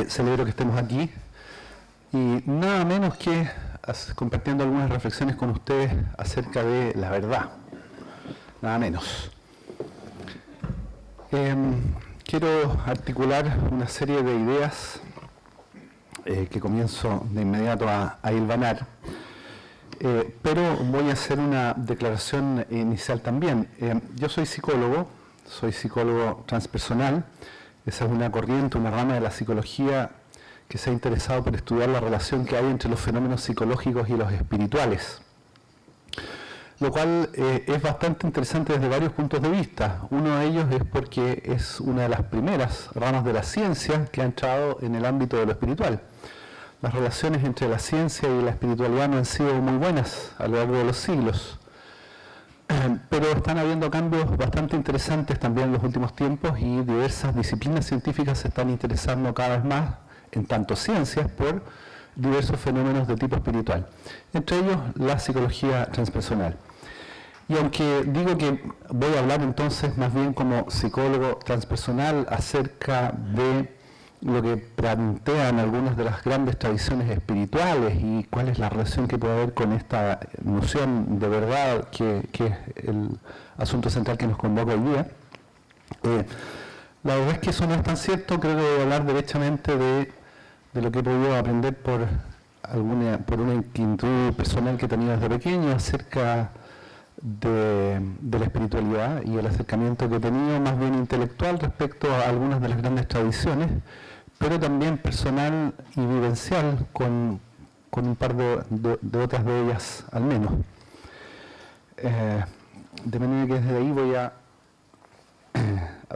Celebro que estemos aquí y nada menos que compartiendo algunas reflexiones con ustedes acerca de la verdad, nada menos. Quiero articular una serie de ideas que comienzo de inmediato a hilvanar, pero voy a hacer una declaración inicial también. Yo soy psicólogo transpersonal. Esa es una corriente, una rama de la psicología que se ha interesado por estudiar la relación que hay entre los fenómenos psicológicos y los espirituales, lo cual es bastante interesante desde varios puntos de vista. Uno de ellos es porque es una de las primeras ramas de la ciencia que ha entrado en el ámbito de lo espiritual. Las relaciones entre la ciencia y la espiritualidad no han sido muy buenas a lo largo de los siglos, pero están habiendo cambios bastante interesantes también en los últimos tiempos y diversas disciplinas científicas se están interesando cada vez más, en tanto ciencias, por diversos fenómenos de tipo espiritual, entre ellos la psicología transpersonal. Y aunque digo que voy a hablar entonces más bien como psicólogo transpersonal acerca de lo que plantean algunas de las grandes tradiciones espirituales y cuál es la relación que puede haber con esta noción de verdad que es el asunto central que nos convoca hoy día, la verdad es que eso no es tan cierto. Creo que voy a hablar derechamente de lo que he podido aprender por una inquietud personal que he tenido desde pequeño acerca de la espiritualidad y el acercamiento que he tenido más bien intelectual respecto a algunas de las grandes tradiciones, pero también personal y vivencial con un par de otras de ellas al menos. De manera que desde ahí voy a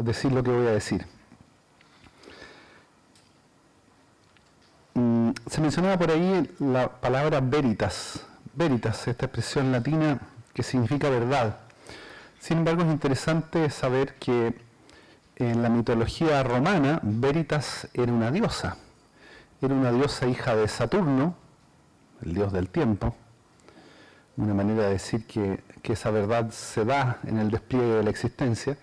decir lo que voy a decir. Se mencionaba por ahí la palabra veritas. Veritas, esta expresión latina que significa verdad. Sin embargo, es interesante saber que en la mitología romana, Veritas era una diosa hija de Saturno, el dios del tiempo, una manera de decir que esa verdad se da en el despliegue de la existencia,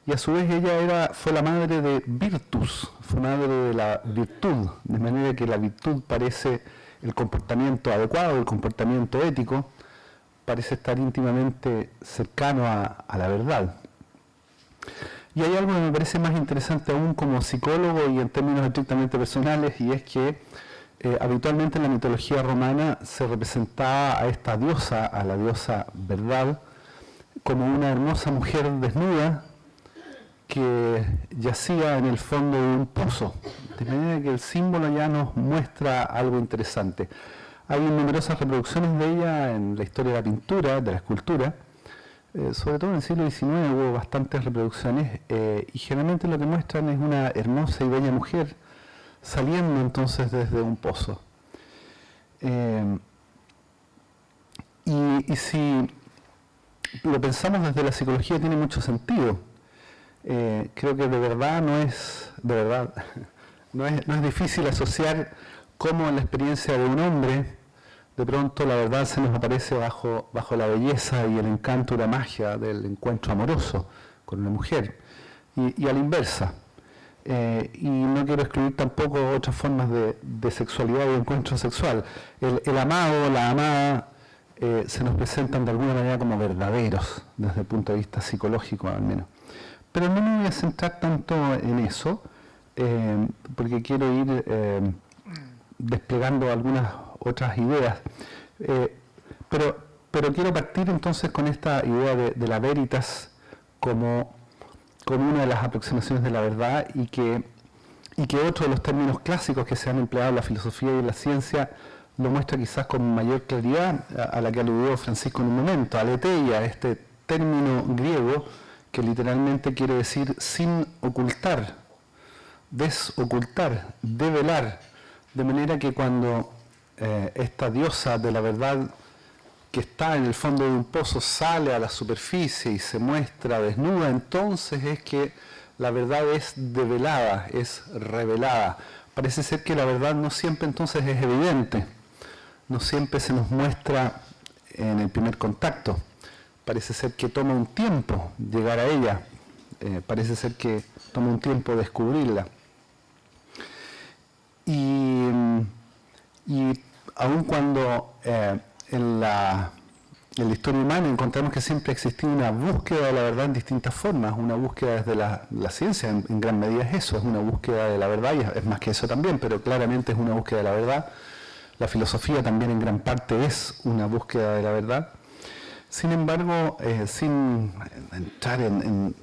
y a su vez ella fue la madre de Virtus, fue madre de la virtud, de manera que la virtud parece el comportamiento adecuado, el comportamiento ético, parece estar íntimamente cercano a la verdad. Y hay algo que me parece más interesante aún como psicólogo y en términos estrictamente personales, y es que habitualmente en la mitología romana se representaba a esta diosa, a la diosa verdad, como una hermosa mujer desnuda que yacía en el fondo de un pozo, de manera que el símbolo ya nos muestra algo interesante. Hay numerosas reproducciones de ella en la historia de la pintura, de la escultura, sobre todo en el siglo XIX hubo bastantes reproducciones y generalmente lo que muestran es una hermosa y bella mujer saliendo entonces desde un pozo. Y si lo pensamos desde la psicología tiene mucho sentido. Creo que de verdad no es difícil asociar cómo en la experiencia de un hombre de pronto la verdad se nos aparece bajo la belleza y el encanto y la magia del encuentro amoroso con una mujer, y a la inversa. Y no quiero excluir tampoco otras formas de sexualidad y de encuentro sexual. El amado, la amada, se nos presentan de alguna manera como verdaderos, desde el punto de vista psicológico al menos. Pero no me voy a centrar tanto en eso, porque quiero ir desplegando algunas otras ideas, pero quiero partir entonces con esta idea de la veritas como una de las aproximaciones de la verdad y que otro de los términos clásicos que se han empleado en la filosofía y en la ciencia lo muestra quizás con mayor claridad, a la que aludió Francisco en un momento, aletheia, este término griego que literalmente quiere decir sin ocultar, desocultar, develar, de manera que cuando esta diosa de la verdad que está en el fondo de un pozo sale a la superficie y se muestra desnuda, entonces es que la verdad es develada, es revelada. Parece ser que la verdad no siempre entonces es evidente, no siempre se nos muestra en el primer contacto. Parece ser que toma un tiempo llegar a ella, parece ser que toma un tiempo descubrirla. Y, y aun cuando en la historia humana encontramos que siempre ha existido una búsqueda de la verdad en distintas formas, una búsqueda desde la ciencia, en gran medida es eso, es una búsqueda de la verdad, y es más que eso también, pero claramente es una búsqueda de la verdad. La filosofía también en gran parte es una búsqueda de la verdad. Sin embargo, sin entrar en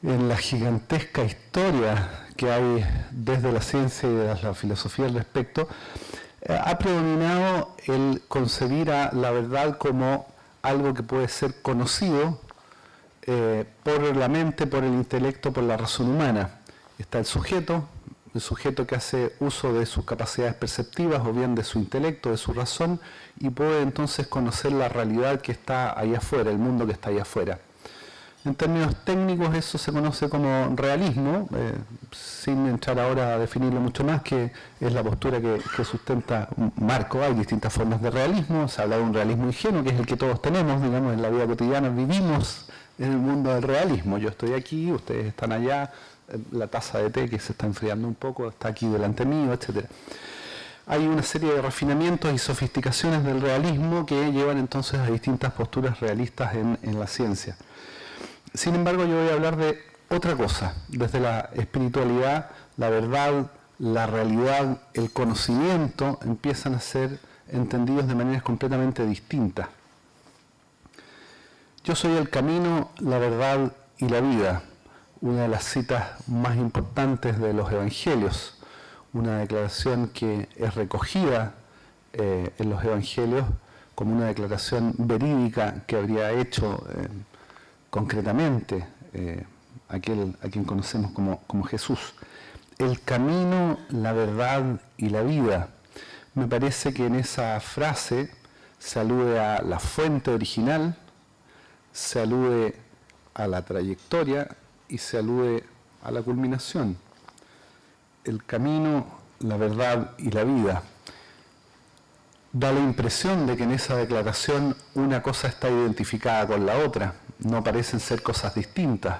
la gigantesca historia que hay desde la ciencia y de la filosofía al respecto, ha predominado el concebir a la verdad como algo que puede ser conocido por la mente, por el intelecto, por la razón humana. Está el sujeto que hace uso de sus capacidades perceptivas o bien de su intelecto, de su razón, y puede entonces conocer la realidad que está ahí afuera, el mundo que está ahí afuera. En términos técnicos eso se conoce como realismo, sin entrar ahora a definirlo mucho más, que es la postura que sustenta Marco. Hay distintas formas de realismo, se habla de un realismo ingenuo, que es el que todos tenemos, digamos, en la vida cotidiana vivimos en el mundo del realismo. Yo estoy aquí, ustedes están allá, la taza de té que se está enfriando un poco está aquí delante mío, etc. Hay una serie de refinamientos y sofisticaciones del realismo que llevan entonces a distintas posturas realistas en la ciencia. Sin embargo, yo voy a hablar de otra cosa. Desde la espiritualidad, la verdad, la realidad, el conocimiento empiezan a ser entendidos de maneras completamente distintas. Yo soy el camino, la verdad y la vida. Una de las citas más importantes de los evangelios. Una declaración que es recogida en los evangelios como una declaración verídica que habría hecho concretamente a quien conocemos como Jesús. El camino, la verdad y la vida. Me parece que en esa frase se alude a la fuente original, se alude a la trayectoria y se alude a la culminación. El camino, la verdad y la vida. Da la impresión de que en esa declaración una cosa está identificada con la otra. No parecen ser cosas distintas.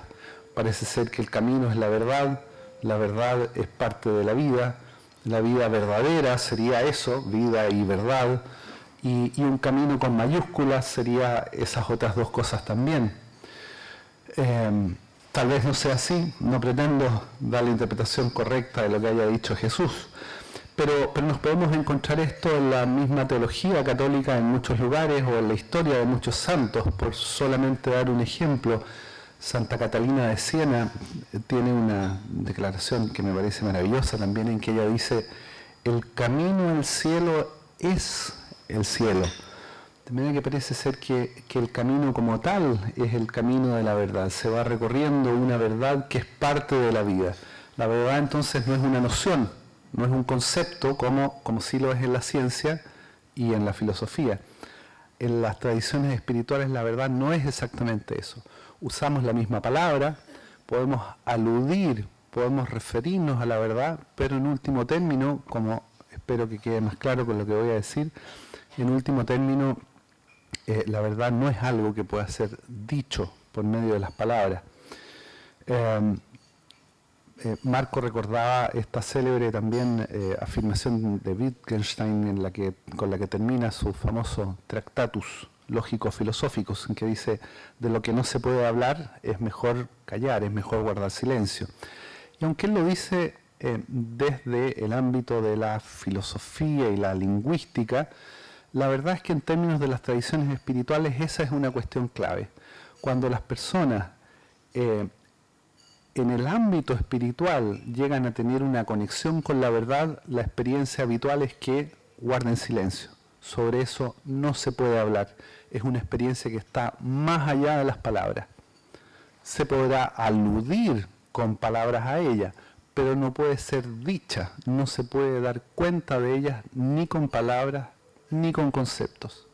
Parece ser que el camino es la verdad es parte de la vida verdadera sería eso, vida y verdad, y un camino con mayúsculas sería esas otras dos cosas también. Tal vez no sea así, no pretendo dar la interpretación correcta de lo que haya dicho Jesús, pero nos podemos encontrar esto en la misma teología católica en muchos lugares o en la historia de muchos santos, por solamente dar un ejemplo. Santa Catalina de Siena tiene una declaración que me parece maravillosa también, en que ella dice: el camino al cielo es el cielo. De manera que parece ser que el camino como tal es el camino de la verdad. Se va recorriendo una verdad que es parte de la vida. La verdad entonces no es una noción, no es un concepto como sí lo es en la ciencia y en la filosofía. En las tradiciones espirituales la verdad no es exactamente eso. Usamos la misma palabra, podemos aludir, podemos referirnos a la verdad, pero en último término, como espero que quede más claro con lo que voy a decir, en último término la verdad no es algo que pueda ser dicho por medio de las palabras. Marco recordaba esta célebre también afirmación de Wittgenstein con la que termina su famoso Tractatus lógico-filosóficos, en que dice: de lo que no se puede hablar es mejor callar, es mejor guardar silencio. Y aunque él lo dice desde el ámbito de la filosofía y la lingüística, la verdad es que en términos de las tradiciones espirituales esa es una cuestión clave. Cuando las personas en el ámbito espiritual llegan a tener una conexión con la verdad, la experiencia habitual es que guarden silencio. Sobre eso no se puede hablar. Es una experiencia que está más allá de las palabras. Se podrá aludir con palabras a ella, pero no puede ser dicha, no se puede dar cuenta de ellas ni con palabras ni con conceptos.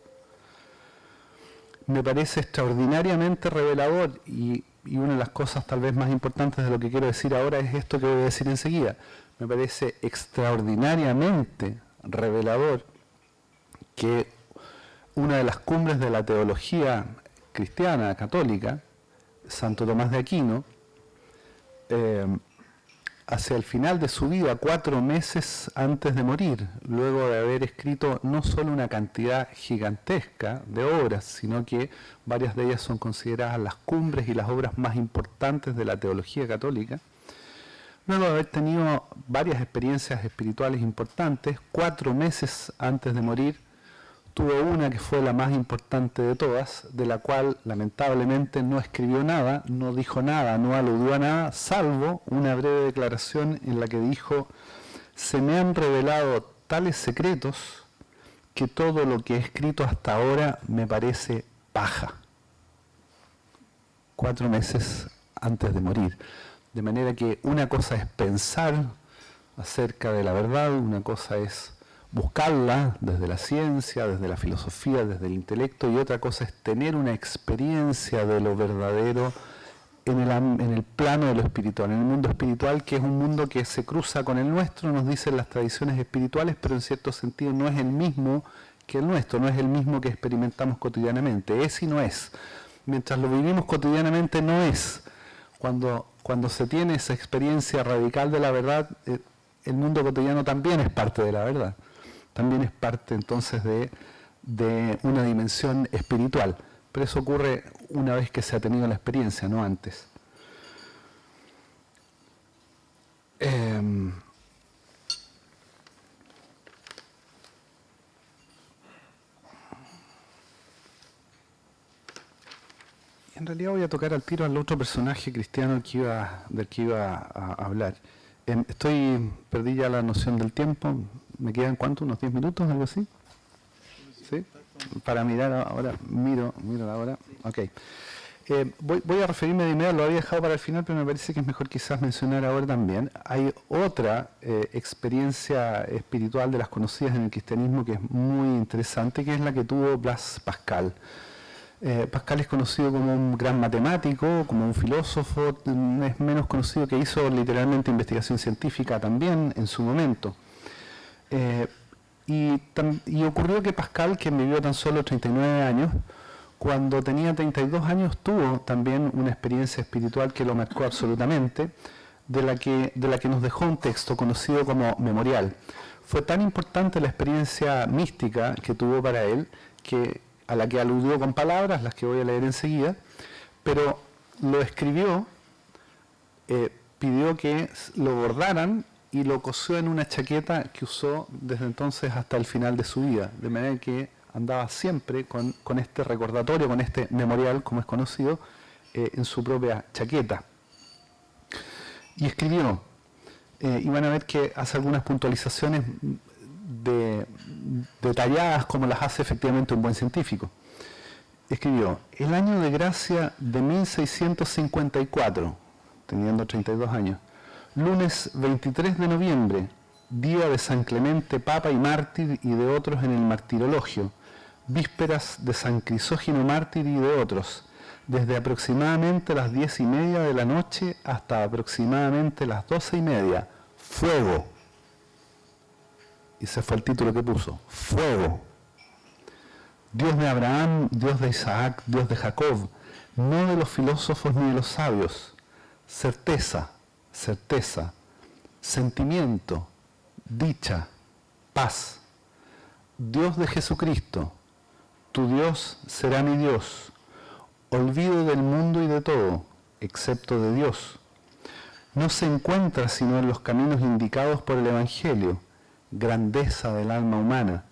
Me parece extraordinariamente revelador y una de las cosas tal vez más importantes de lo que quiero decir ahora es esto que voy a decir enseguida. Me parece extraordinariamente revelador que una de las cumbres de la teología cristiana, católica, Santo Tomás de Aquino, hacia el final de su vida, 4 meses antes de morir, luego de haber escrito no solo una cantidad gigantesca de obras, sino que varias de ellas son consideradas las cumbres y las obras más importantes de la teología católica. Luego de haber tenido varias experiencias espirituales importantes, 4 meses antes de morir, tuvo una que fue la más importante de todas, de la cual lamentablemente no escribió nada, no dijo nada, no aludió a nada, salvo una breve declaración en la que dijo: se me han revelado tales secretos que todo lo que he escrito hasta ahora me parece paja. 4 meses antes de morir. De manera que una cosa es pensar acerca de la verdad, una cosa es buscarla desde la ciencia, desde la filosofía, desde el intelecto, y otra cosa es tener una experiencia de lo verdadero en el plano de lo espiritual, en el mundo espiritual, que es un mundo que se cruza con el nuestro, nos dicen las tradiciones espirituales, pero en cierto sentido no es el mismo que el nuestro, no es el mismo que experimentamos cotidianamente, es y no es. Mientras lo vivimos cotidianamente no es. Cuando se tiene esa experiencia radical de la verdad, el mundo cotidiano también es parte de la verdad. También es parte entonces de una dimensión espiritual. Pero eso ocurre una vez que se ha tenido la experiencia, no antes. En realidad voy a tocar al tiro al otro personaje cristiano del que iba a hablar. Perdí ya la noción del tiempo. ¿Me quedan cuánto? ¿Unos 10 minutos? ¿Algo así? ¿Sí? Para mirar ahora, miro la hora. Ok. Voy a referirme de inmediato, lo había dejado para el final, pero me parece que es mejor quizás mencionar ahora también. Hay otra experiencia espiritual de las conocidas en el cristianismo que es muy interesante, que es la que tuvo Blaise Pascal. Pascal es conocido como un gran matemático, como un filósofo, es menos conocido que hizo literalmente investigación científica también en su momento. Y ocurrió que Pascal, quien vivió tan solo 39 años, cuando tenía 32 años tuvo también una experiencia espiritual que lo marcó absolutamente, de la que nos dejó un texto conocido como Memorial. Fue tan importante la experiencia mística que tuvo para él, a la que aludió con palabras, las que voy a leer enseguida, pero lo escribió, pidió que lo bordaran y lo cosió en una chaqueta que usó desde entonces hasta el final de su vida, de manera que andaba siempre con este recordatorio, con este memorial, como es conocido, en su propia chaqueta. Y escribió, y van a ver que hace algunas puntualizaciones detalladas como las hace efectivamente un buen científico. Escribió: el año de gracia de 1654, teniendo 32 años, lunes 23 de noviembre, día de San Clemente, Papa y Mártir y de otros en el Martirologio, vísperas de San Crisógino Mártir y de otros, desde aproximadamente las 10:30 de la noche hasta aproximadamente las 12:30, fuego. Y ese fue el título que puso, fuego. Dios de Abraham, Dios de Isaac, Dios de Jacob, no de los filósofos ni de los sabios. Certeza, certeza, sentimiento, dicha, paz. Dios de Jesucristo, tu Dios será mi Dios. Olvido del mundo y de todo, excepto de Dios. No se encuentra sino en los caminos indicados por el Evangelio, grandeza del alma humana.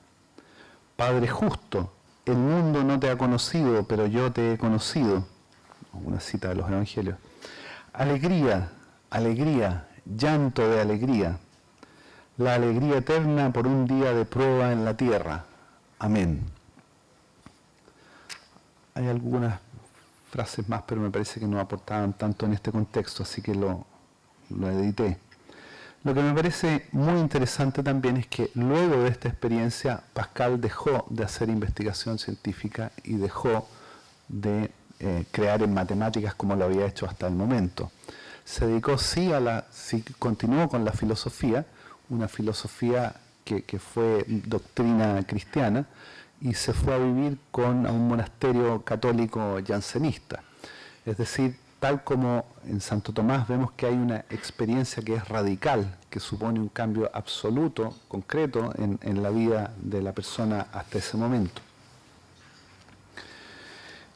Padre justo, el mundo no te ha conocido, pero yo te he conocido. Una cita de los Evangelios. Alegría, alegría, llanto de alegría. La alegría eterna por un día de prueba en la tierra. Amén. Hay algunas frases más, pero me parece que no aportaban tanto en este contexto, así que lo edité. Lo que me parece muy interesante también es que luego de esta experiencia Pascal dejó de hacer investigación científica y dejó de crear en matemáticas como lo había hecho hasta el momento. Se dedicó sí continuó con la filosofía, una filosofía que fue doctrina cristiana, y se fue a vivir a un monasterio católico jansenista. Es decir, tal como en Santo Tomás vemos que hay una experiencia que es radical, que supone un cambio absoluto, concreto, en la vida de la persona hasta ese momento.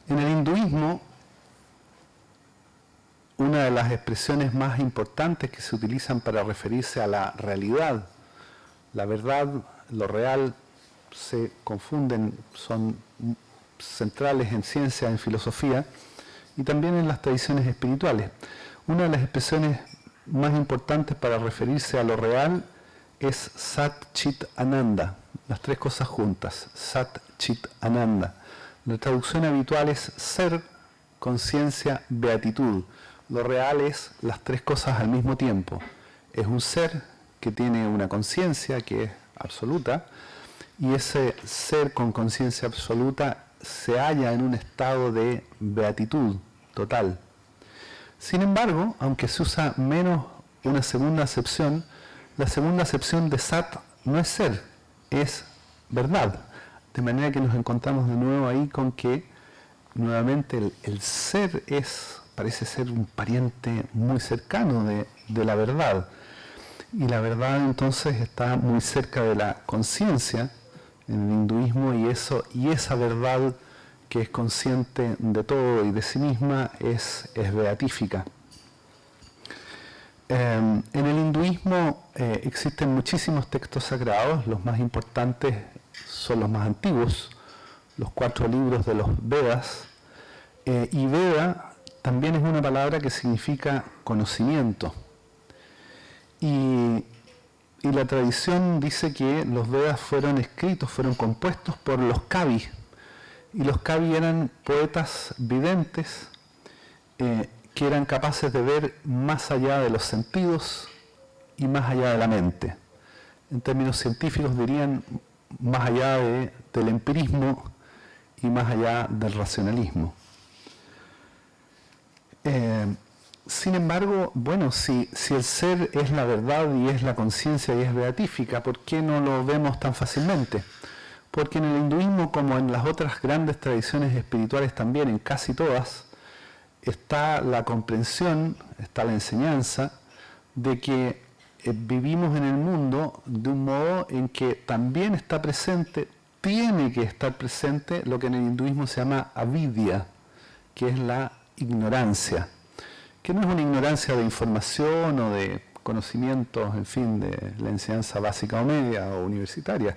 En el hinduismo, una de las expresiones más importantes que se utilizan para referirse a la realidad, la verdad, lo real, se confunden, son centrales en ciencia, en filosofía, y también en las tradiciones espirituales. Una de las expresiones más importantes para referirse a lo real es Sat Chit Ananda, las tres cosas juntas, Sat Chit Ananda. La traducción habitual es ser, conciencia, beatitud. Lo real es las tres cosas al mismo tiempo. Es un ser que tiene una conciencia que es absoluta, y ese ser con conciencia absoluta se halla en un estado de beatitud total. Sin embargo, aunque se usa menos una segunda acepción, la segunda acepción de Sat no es ser, es verdad. De manera que nos encontramos de nuevo ahí con que nuevamente el ser parece ser un pariente muy cercano de la verdad. Y la verdad entonces está muy cerca de la conciencia en el hinduismo, y esa verdad que es consciente de todo y de sí misma es beatífica. En el hinduismo existen muchísimos textos sagrados. Los más importantes son los más antiguos, los 4 libros de los Vedas, y Veda también es una palabra que significa conocimiento. Y la tradición dice que los Vedas fueron compuestos por los Kavis. Y los Kavis eran poetas videntes que eran capaces de ver más allá de los sentidos y más allá de la mente. En términos científicos dirían más allá del empirismo y más allá del racionalismo. Sin embargo, bueno, si el ser es la verdad y es la conciencia y es beatífica, ¿por qué no lo vemos tan fácilmente? Porque en el hinduismo, como en las otras grandes tradiciones espirituales también, en casi todas, está la comprensión, está la enseñanza de que vivimos en el mundo de un modo en que también está presente, tiene que estar presente lo que en el hinduismo se llama avidya, que es la ignorancia, que no es una ignorancia de información o de conocimientos, en fin, de la enseñanza básica o media o universitaria,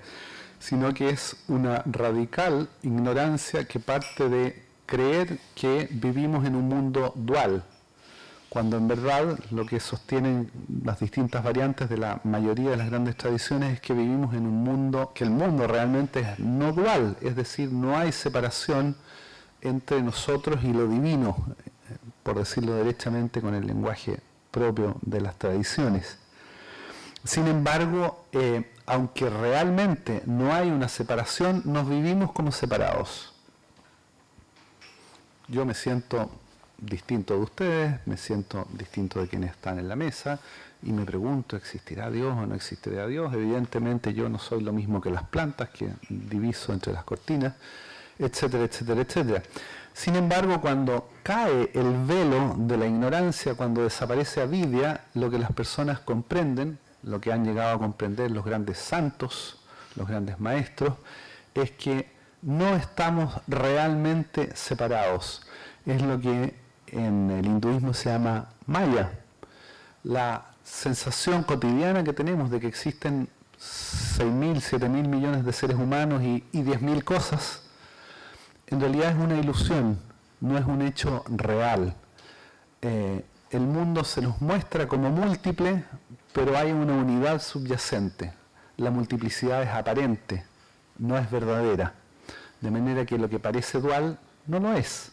sino que es una radical ignorancia que parte de creer que vivimos en un mundo dual, cuando en verdad lo que sostienen las distintas variantes de la mayoría de las grandes tradiciones es que vivimos en un mundo, que el mundo realmente es no dual, es decir, no hay separación entre nosotros y lo divino, por decirlo derechamente con el lenguaje propio de las tradiciones. Sin embargo, aunque realmente no hay una separación, nos vivimos como separados. Yo me siento distinto de ustedes, me siento distinto de quienes están en la mesa, y me pregunto, ¿existirá Dios o no existirá Dios? Evidentemente yo no soy lo mismo que las plantas que diviso entre las cortinas, etcétera, etcétera, etcétera. Sin embargo, cuando cae el velo de la ignorancia, cuando desaparece avidya, lo que las personas comprenden, lo que han llegado a comprender los grandes santos, los grandes maestros, es que no estamos realmente separados. Es lo que en el hinduismo se llama maya. La sensación cotidiana que tenemos de que existen 6.000, 7.000 millones de seres humanos y 10.000 cosas, en realidad es una ilusión, no es un hecho real. El mundo se nos muestra como múltiple, pero hay una unidad subyacente. La multiplicidad es aparente, no es verdadera. De manera que lo que parece dual no lo es.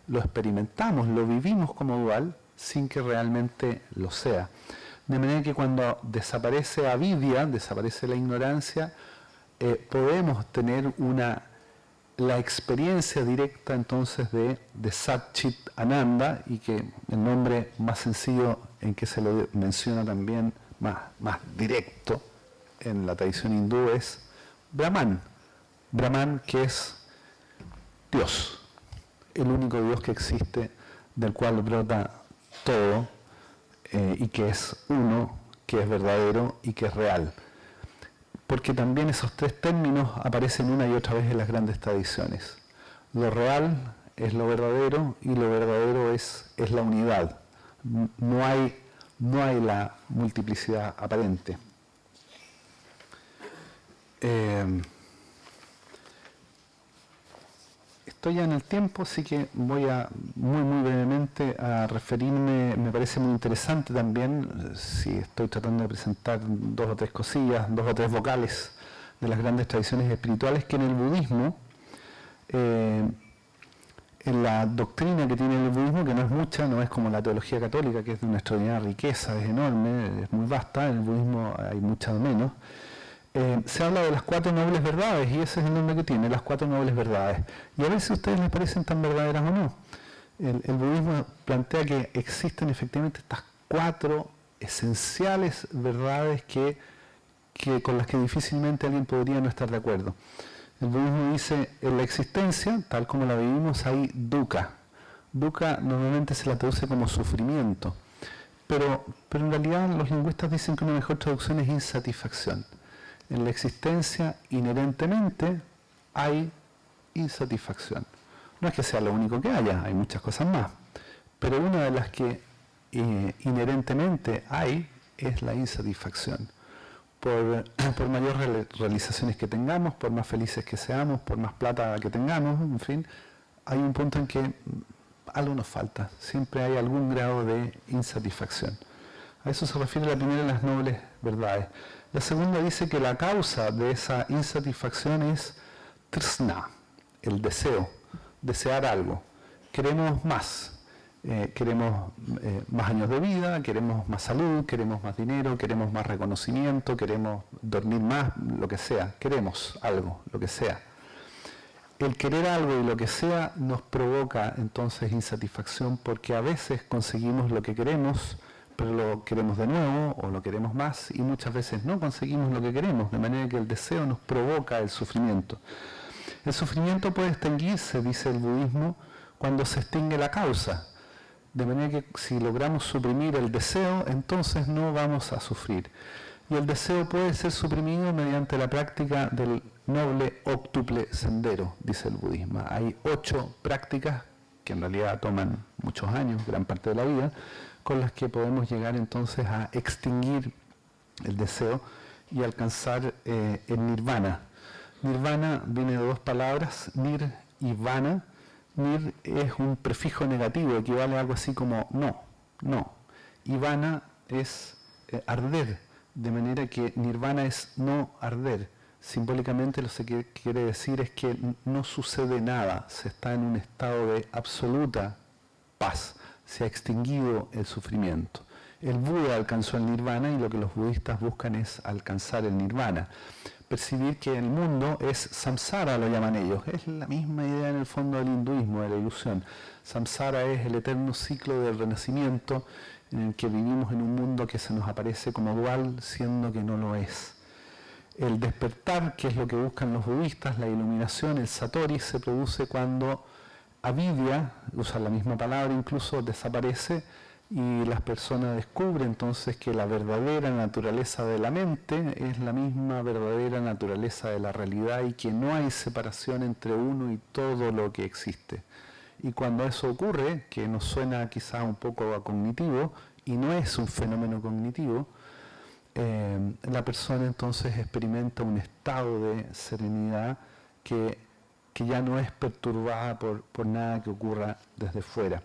Lo experimentamos, lo vivimos como dual sin que realmente lo sea. De manera que cuando desaparece avidya, desaparece la ignorancia, podemos tener la experiencia directa entonces de Sat Chit Ananda, y que el nombre más sencillo en que se lo menciona también más directo en la tradición hindú es Brahman. Brahman, que es Dios, el único Dios que existe del cual brota todo, y que es uno, que es verdadero y que es real. Porque también esos tres términos aparecen una y otra vez en las grandes tradiciones. Lo real es lo verdadero y lo verdadero es la unidad. No hay la multiplicidad aparente. Estoy ya en el tiempo, así que voy a muy brevemente a referirme. Me parece muy interesante también, si estoy tratando de presentar dos o tres cosillas, dos o tres vocales de las grandes tradiciones espirituales, que en el budismo, en la doctrina que tiene el budismo, que no es mucha, no es como la teología católica, que es de una extraordinaria riqueza, es enorme, es muy vasta, en el budismo hay mucha menos. Se habla de las cuatro nobles verdades, y ese es el nombre que tiene, las cuatro nobles verdades. Y a ver si a ustedes les parecen tan verdaderas o no. El budismo plantea que existen efectivamente estas cuatro esenciales verdades con las que difícilmente alguien podría no estar de acuerdo. El budismo dice, en la existencia, tal como la vivimos, hay dukkha. Dukkha normalmente se la traduce como sufrimiento, pero en realidad los lingüistas dicen que una mejor traducción es insatisfacción. En la existencia, inherentemente, hay insatisfacción. No es que sea lo único que haya, hay muchas cosas más, pero una de las que inherentemente hay es la insatisfacción. Por mayores realizaciones que tengamos, por más felices que seamos, por más plata que tengamos, en fin, hay un punto en que algo nos falta, siempre hay algún grado de insatisfacción. A eso se refiere la primera de las nobles verdades. La segunda dice que la causa de esa insatisfacción es trsna, el deseo, desear algo. Queremos más, queremos más años de vida, queremos más salud, queremos más dinero, queremos más reconocimiento, queremos dormir más, lo que sea, queremos algo, lo que sea. El querer algo y lo que sea nos provoca entonces insatisfacción, porque a veces conseguimos lo que queremos, pero lo queremos de nuevo o lo queremos más, y muchas veces no conseguimos lo que queremos, de manera que el deseo nos provoca el sufrimiento. El sufrimiento puede extinguirse, dice el budismo, cuando se extingue la causa, de manera que si logramos suprimir el deseo, entonces no vamos a sufrir. Y el deseo puede ser suprimido mediante la práctica del noble óctuple sendero, dice el budismo. Hay 8 prácticas que en realidad toman muchos años, gran parte de la vida, con las que podemos llegar entonces a extinguir el deseo y alcanzar el nirvana. Nirvana viene de dos palabras, nir y vana. Nir es un prefijo negativo, equivale a algo así como no. Y vana es arder, de manera que nirvana es no arder. Simbólicamente lo que quiere decir es que no sucede nada, se está en un estado de absoluta paz, se ha extinguido el sufrimiento. El Buda alcanzó el nirvana y lo que los budistas buscan es alcanzar el nirvana. Percibir que el mundo es samsara, lo llaman ellos. Es la misma idea en el fondo del hinduismo, de la ilusión. Samsara es el eterno ciclo del renacimiento en el que vivimos en un mundo que se nos aparece como dual, siendo que no lo es. El despertar, que es lo que buscan los budistas, la iluminación, el satori, se produce cuando avidya, usan la misma palabra incluso, desaparece y las personas descubren entonces que la verdadera naturaleza de la mente es la misma verdadera naturaleza de la realidad y que no hay separación entre uno y todo lo que existe. Y cuando eso ocurre, que nos suena quizá un poco a cognitivo, y no es un fenómeno cognitivo, la persona entonces experimenta un estado de serenidad que ya no es perturbada por nada que ocurra desde fuera.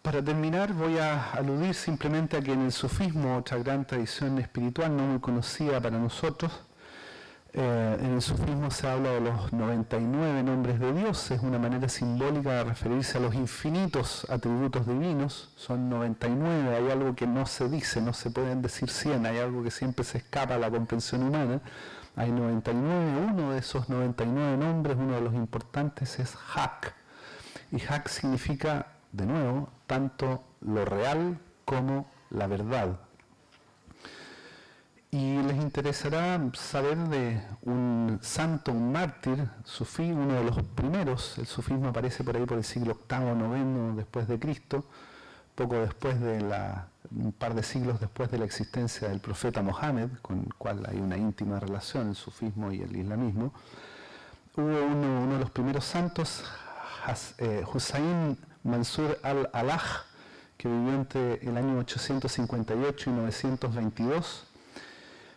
Para terminar, voy a aludir simplemente a que en el sufismo, otra gran tradición espiritual no muy conocida para nosotros, en el sufismo se habla de los 99 nombres de Dios, es una manera simbólica de referirse a los infinitos atributos divinos, son 99, hay algo que no se dice, no se pueden decir 100, hay algo que siempre se escapa a la comprensión humana, hay 99, uno de esos 99 nombres, uno de los importantes es Hak, y Hak significa, de nuevo, tanto lo real como la verdad. Y les interesará saber de un santo, un mártir, sufí, uno de los primeros. El sufismo aparece por ahí por el siglo VIII, IX después de Cristo, poco después de un par de siglos después de la existencia del profeta Mohammed, con el cual hay una íntima relación, el sufismo y el islamismo. Hubo uno de los primeros santos, Hussain Mansur al-Alaj, que vivió entre el año 858 y 922.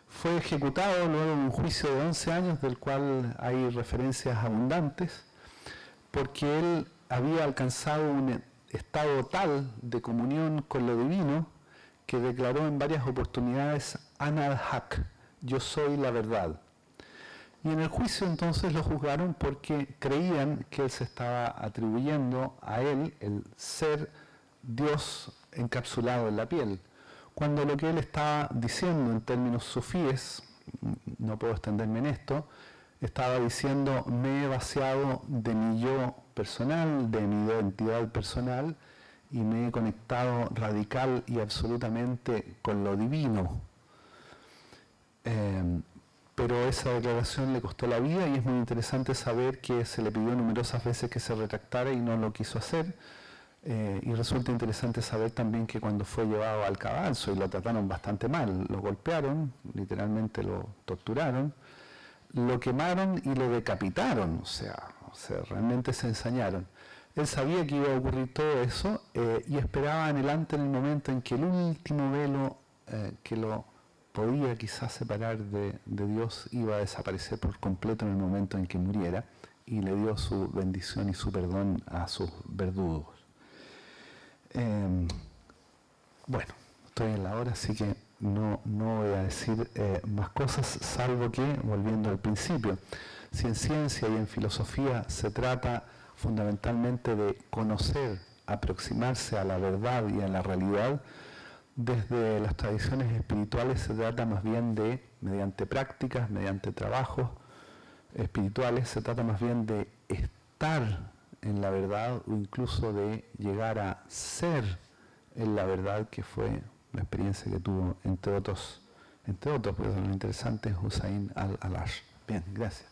Fue ejecutado luego de un juicio de 11 años, del cual hay referencias abundantes, porque él había alcanzado un estado tal de comunión con lo divino que declaró en varias oportunidades Ana al-Haq, yo soy la verdad. Y en el juicio entonces lo juzgaron porque creían que él se estaba atribuyendo a él el ser Dios encapsulado en la piel, cuando lo que él estaba diciendo en términos sufíes, no puedo extenderme en esto, estaba diciendo me he vaciado de mi yo personal, de mi identidad personal, y me he conectado radical y absolutamente con lo divino. Pero esa declaración le costó la vida y es muy interesante saber que se le pidió numerosas veces que se retractara y no lo quiso hacer. Y resulta interesante saber también que cuando fue llevado al cadalso y lo trataron bastante mal, lo golpearon, literalmente lo torturaron, lo quemaron y lo decapitaron, o sea realmente se ensañaron. Él sabía que iba a ocurrir todo eso y esperaba anhelante en el momento en que el último velo que lo podía quizás separar de Dios iba a desaparecer por completo en el momento en que muriera, y le dio su bendición y su perdón a sus verdugos. Bueno, estoy en la hora, así que no voy a decir más cosas, salvo que, volviendo al principio, si en ciencia y en filosofía se trata fundamentalmente de conocer, aproximarse a la verdad y a la realidad, desde las tradiciones espirituales se trata más bien de, mediante prácticas, mediante trabajos espirituales, se trata más bien de estar en la verdad o incluso de llegar a ser en la verdad, que fue la experiencia que tuvo, entre otros, pero lo interesante es Hussain al-Alaj. Bien, gracias.